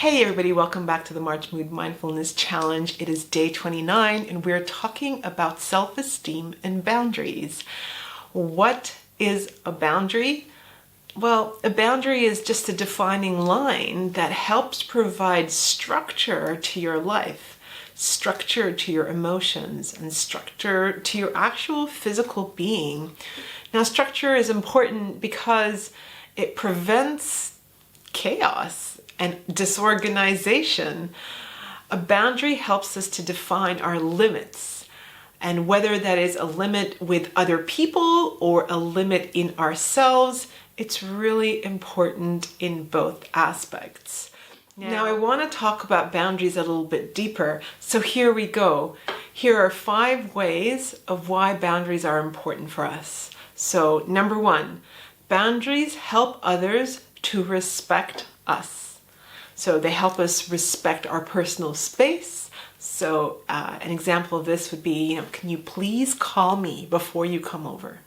Hey everybody, welcome back to the March Mood Mindfulness Challenge. It is day 29 and we're talking about self-esteem and boundaries. What is a boundary? Well, a boundary is just a defining line that helps provide structure to your life, structure to your emotions, and structure to your actual physical being. Now, structure is important because it prevents chaos and disorganization. A boundary helps us to define our limits, and whether that is a limit with other people or a limit in ourselves, it's really important in both aspects. Now I want to talk about boundaries a little bit deeper, so here we go. Here are 5 ways of why boundaries are important for us. So number 1, boundaries help others to respect us. So they help us respect our personal space. So an example of this would be, can you please call me before you come over?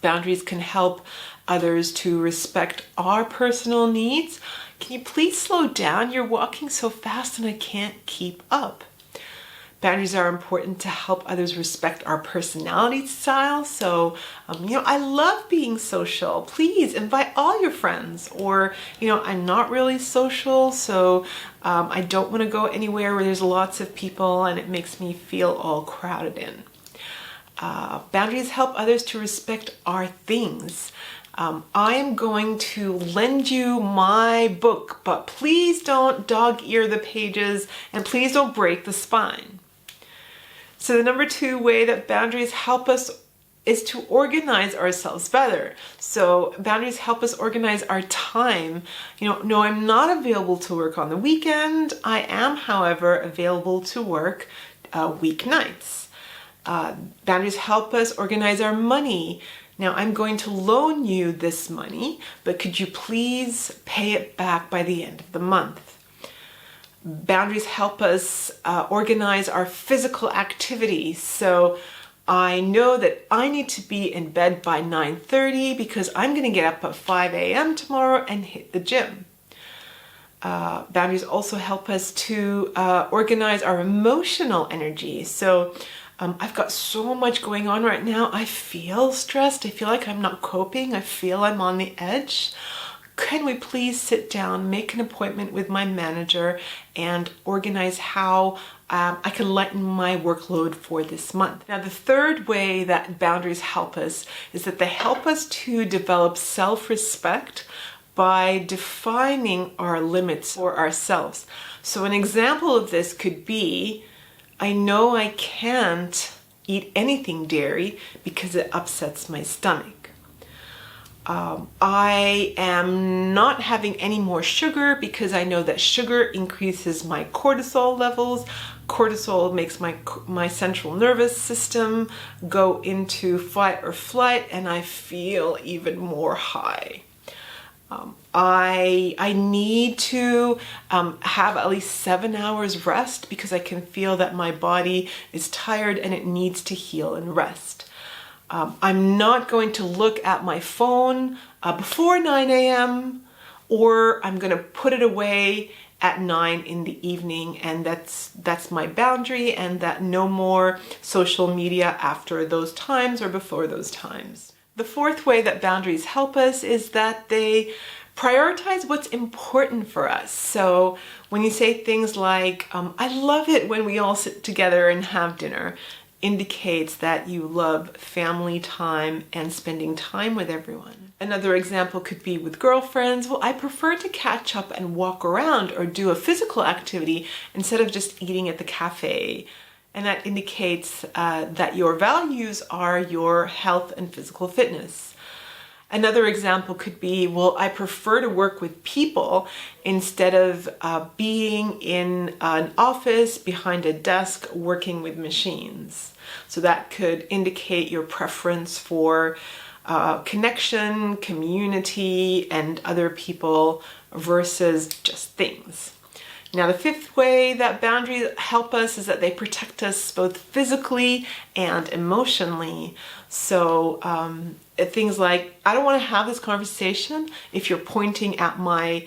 Boundaries can help others to respect our personal needs. Can you please slow down? You're walking so fast and I can't keep up. Boundaries are important to help others respect our personality style. So, I love being social. Please invite all your friends. Or, I'm not really social, so I don't want to go anywhere where there's lots of people and it makes me feel all crowded in. Boundaries help others to respect our things. I am going to lend you my book, but please don't dog-ear the pages and please don't break the spine. So the number 2 way that boundaries help us is to organize ourselves better. So boundaries help us organize our time. No, I'm not available to work on the weekend. I am, however, available to work weeknights. Boundaries help us organize our money. Now, I'm going to loan you this money, but could you please pay it back by the end of the month? Boundaries help us organize our physical activity. So I know that I need to be in bed by 9:30 because I'm going to get up at 5 a.m. tomorrow and hit the gym. Boundaries also help us to organize our emotional energy. So I've got so much going on right now. I feel stressed. I feel like I'm not coping. I feel I'm on the edge. Can we please sit down, make an appointment with my manager, and organize how I can lighten my workload for this month? Now, the 3rd way that boundaries help us is that they help us to develop self-respect by defining our limits for ourselves. So an example of this could be, I know I can't eat anything dairy because it upsets my stomach. I am not having any more sugar because I know that sugar increases my cortisol levels. Cortisol makes my central nervous system go into fight or flight, and I feel even more high. I need to have at least 7 hours rest because I can feel that my body is tired and it needs to heal and rest. I'm not going to look at my phone before 9 a.m. or I'm going to put it away at 9 in the evening, and that's my boundary, and that no more social media after those times or before those times. The 4th way that boundaries help us is that they prioritize what's important for us. So when you say things like, I love it when we all sit together and have dinner, indicates that you love family time and spending time with everyone. Another example could be with girlfriends. Well, I prefer to catch up and walk around or do a physical activity instead of just eating at the cafe. And that indicates that your values are your health and physical fitness. Another example could be, well, I prefer to work with people instead of being in an office behind a desk working with machines. So that could indicate your preference for connection, community, and other people versus just things. Now, the 5th way that boundaries help us is that they protect us both physically and emotionally. So things like, I don't want to have this conversation if you're pointing at my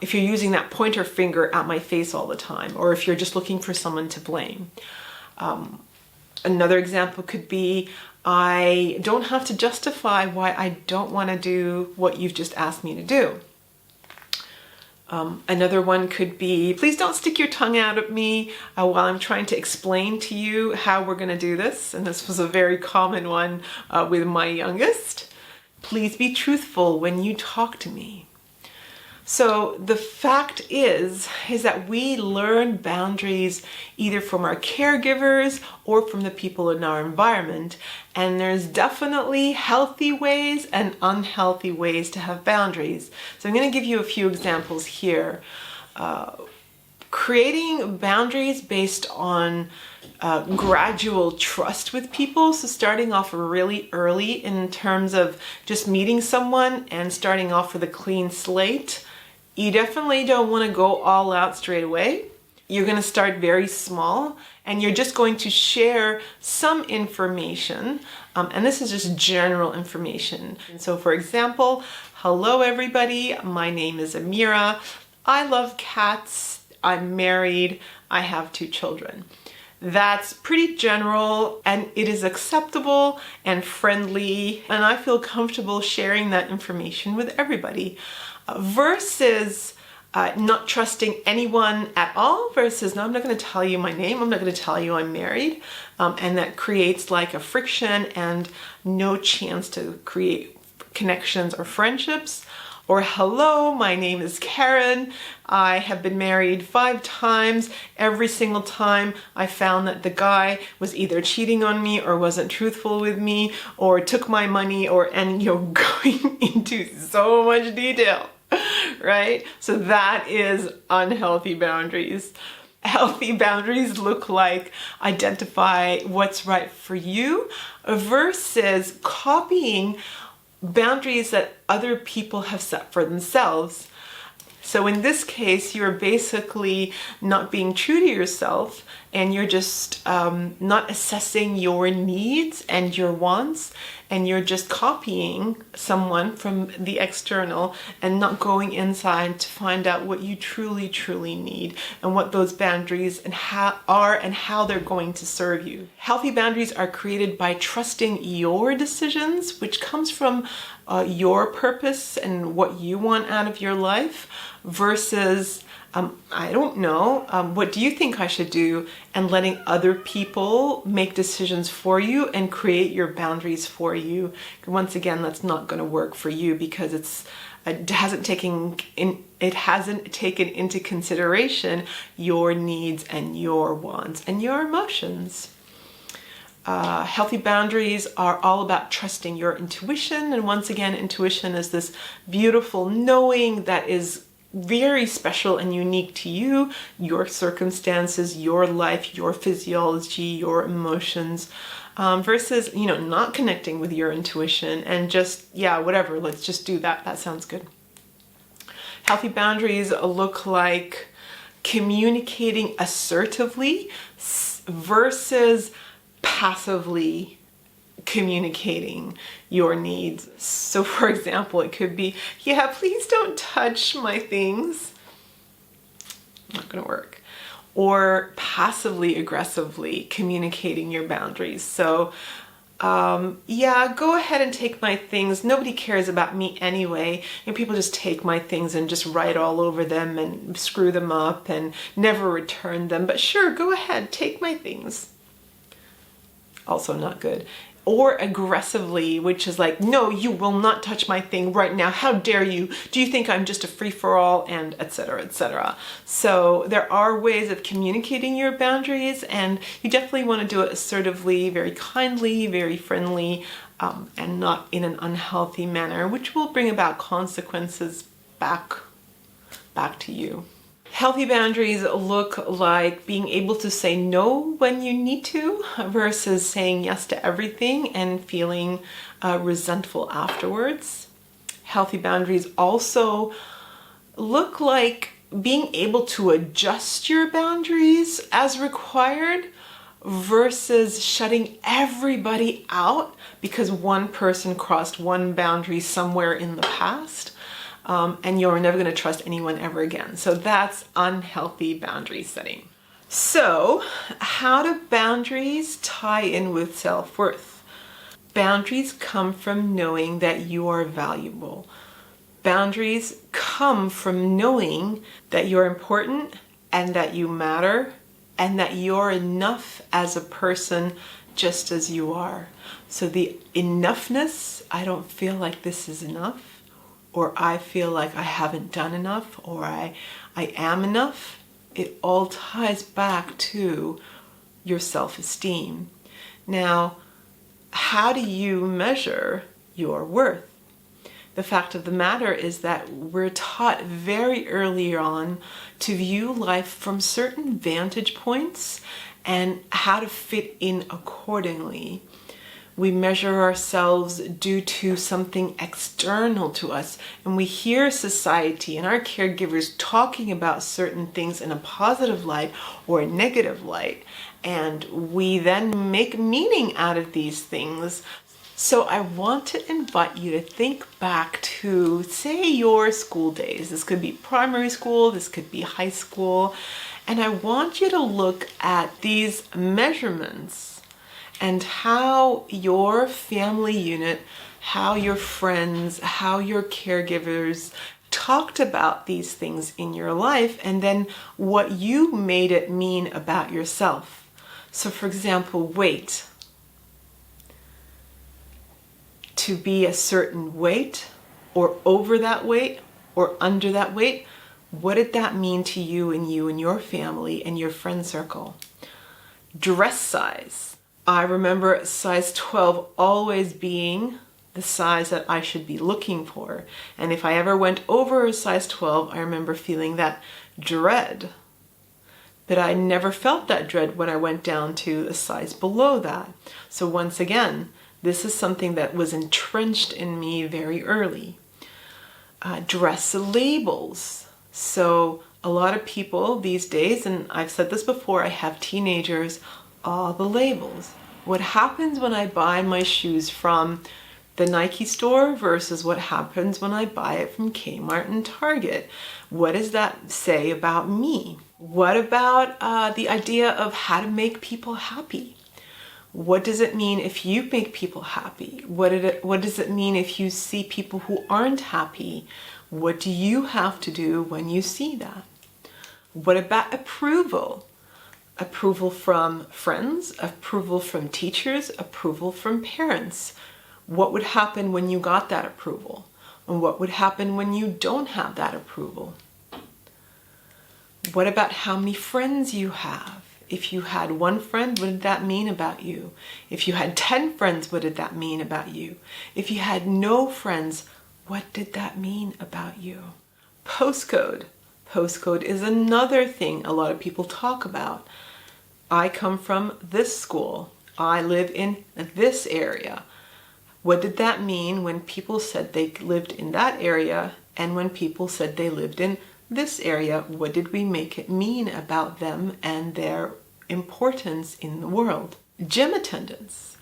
if you're using that pointer finger at my face all the time, or if you're just looking for someone to blame. Another example could be, I don't have to justify why I don't want to do what you've just asked me to do. Another one could be, please don't stick your tongue out at me while I'm trying to explain to you how we're going to do this. And this was a very common one with my youngest. Please be truthful when you talk to me. So the fact is that we learn boundaries either from our caregivers or from the people in our environment. And there's definitely healthy ways and unhealthy ways to have boundaries. So I'm going to give you a few examples here. Creating boundaries based on gradual trust with people. So starting off really early in terms of just meeting someone and starting off with a clean slate. You definitely don't want to go all out straight away. You're going to start very small and you're just going to share some information. And this is just general information. And so for example, hello everybody, my name is Amira. I love cats. I'm married. I have 2 children. That's pretty general and it is acceptable and friendly. And I feel comfortable sharing that information with everybody. Versus not trusting anyone at all, versus no, I'm not going to tell you my name, I'm not going to tell you I'm married, and that creates like a friction and no chance to create connections or friendships. Or hello, my name is Karen, I have been married 5 times. Every single time I found that the guy was either cheating on me or wasn't truthful with me or took my money, and going into so much detail. Right? So that is unhealthy boundaries. Healthy boundaries look like identify what's right for you versus copying boundaries that other people have set for themselves. So in this case, you're basically not being true to yourself and you're just not assessing your needs and your wants, and you're just copying someone from the external and not going inside to find out what you truly, truly need and what those boundaries and how they're going to serve you. Healthy boundaries are created by trusting your decisions, which comes from your purpose and what you want out of your life, versus I don't know, what do you think I should do? And letting other people make decisions for you and create your boundaries for you. Once again, that's not going to work for you because it hasn't taken into consideration your needs and your wants and your emotions. Healthy boundaries are all about trusting your intuition. And once again, intuition is this beautiful knowing that is very special and unique to you, your circumstances, your life, your physiology, your emotions, versus, not connecting with your intuition and just, yeah, whatever, let's just do that. That sounds good. Healthy boundaries look like communicating assertively versus passively communicating your needs. So for example, it could be, yeah, please don't touch my things. Not gonna work. Or passively aggressively communicating your boundaries. So yeah, go ahead and take my things. Nobody cares about me anyway. People just take my things and just write all over them and screw them up and never return them. But sure, go ahead, take my things. Also not good. Or aggressively, which is like, no, you will not touch my thing right now. How dare you? Do you think I'm just a free-for-all? And etc., etc. So there are ways of communicating your boundaries, and you definitely want to do it assertively, very kindly, very friendly, and not in an unhealthy manner, which will bring about consequences back to you. Healthy boundaries look like being able to say no when you need to versus saying yes to everything and feeling resentful afterwards. Healthy boundaries also look like being able to adjust your boundaries as required versus shutting everybody out because one person crossed one boundary somewhere in the past. and you're never going to trust anyone ever again. So that's unhealthy boundary setting. So how do boundaries tie in with self-worth? Boundaries come from knowing that you are valuable. Boundaries come from knowing that you're important and that you matter and that you're enough as a person just as you are. So the enoughness, I don't feel like this is enough, or I feel like I haven't done enough, or I am enough, it all ties back to your self-esteem. Now, how do you measure your worth? The fact of the matter is that we're taught very early on to view life from certain vantage points and how to fit in accordingly. We measure ourselves due to something external to us, and we hear society and our caregivers talking about certain things in a positive light or a negative light, and we then make meaning out of these things. So I want to invite you to think back to, say, your school days. This could be primary school, this could be high school, and I want you to look at these measurements and how your family unit, how your friends, how your caregivers talked about these things in your life, and then what you made it mean about yourself. So for example, weight. To be a certain weight, or over that weight, or under that weight, what did that mean to you and your family and your friend circle? Dress size. I remember size 12 always being the size that I should be looking for. And if I ever went over a size 12, I remember feeling that dread. But I never felt that dread when I went down to a size below that. So once again, this is something that was entrenched in me very early. Dress labels. So a lot of people these days, and I've said this before, I have teenagers, all the labels. What happens when I buy my shoes from the Nike store versus what happens when I buy it from Kmart and Target? What does that say about me? What about the idea of how to make people happy? What does it mean if you make people happy? What does it mean if you see people who aren't happy? What do you have to do when you see that? What about approval? Approval from friends, approval from teachers, approval from parents. What would happen when you got that approval? And what would happen when you don't have that approval? What about how many friends you have? If you had one friend, what did that mean about you? If you had 10 friends, what did that mean about you? If you had no friends, what did that mean about you? Postcode. Postcode is another thing a lot of people talk about. I come from this school. I live in this area. What did that mean when people said they lived in that area and when people said they lived in this area? What did we make it mean about them and their importance in the world? Gym attendance.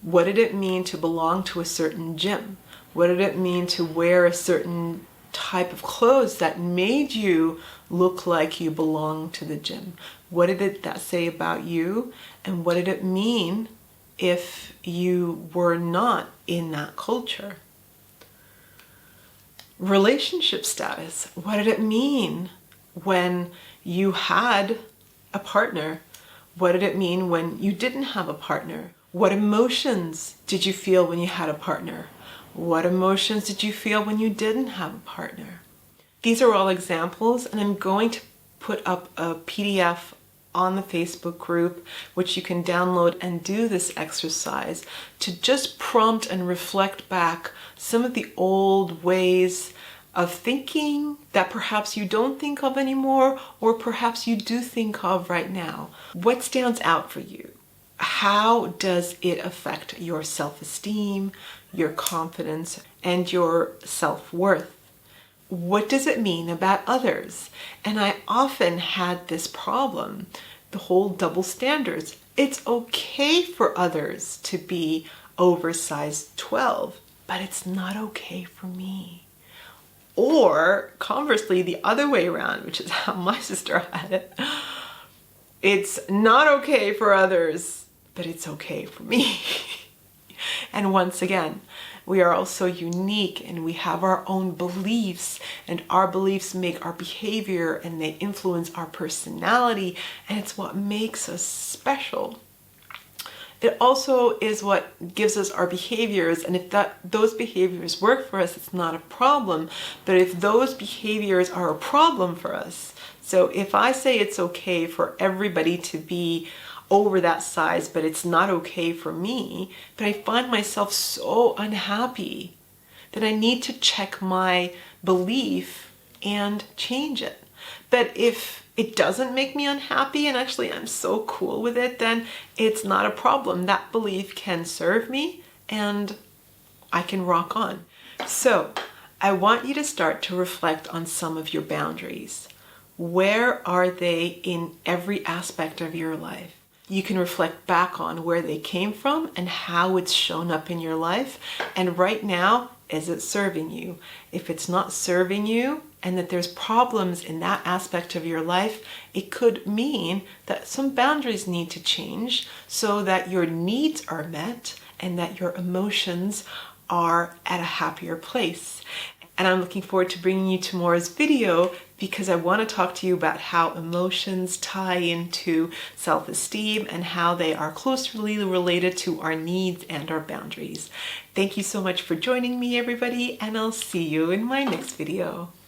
What did it mean to belong to a certain gym? What did it mean to wear a certain type of clothes that made you look like you belonged to the gym? What did that say about you? And what did it mean if you were not in that culture? Relationship status. What did it mean when you had a partner? What did it mean when you didn't have a partner? What emotions did you feel when you had a partner? What emotions did you feel when you didn't have a partner? These are all examples, and I'm going to put up a PDF on the Facebook group, which you can download and do this exercise to just prompt and reflect back some of the old ways of thinking that perhaps you don't think of anymore, or perhaps you do think of right now. What stands out for you? How does it affect your self-esteem, your confidence, and your self-worth? What does it mean about others? And I often had this problem, the whole double standards. It's okay for others to be over size 12, but it's not okay for me. Or conversely, the other way around, which is how my sister had it. It's not okay for others, but it's okay for me. And once again, we are all so unique and we have our own beliefs, and our beliefs make our behavior and they influence our personality, and it's what makes us special. It also is what gives us our behaviors, and if those behaviors work for us, it's not a problem. But if those behaviors are a problem for us, so if I say it's okay for everybody to be over that size, but it's not okay for me, but I find myself so unhappy that I need to check my belief and change it. But if it doesn't make me unhappy and actually I'm so cool with it, then it's not a problem. That belief can serve me and I can rock on. So I want you to start to reflect on some of your boundaries. Where are they in every aspect of your life? You can reflect back on where they came from and how it's shown up in your life. And right now, is it serving you? If it's not serving you and that there's problems in that aspect of your life, it could mean that some boundaries need to change so that your needs are met and that your emotions are at a happier place. And I'm looking forward to bringing you tomorrow's video because I want to talk to you about how emotions tie into self-esteem and how they are closely related to our needs and our boundaries. Thank you so much for joining me, everybody, and I'll see you in my next video.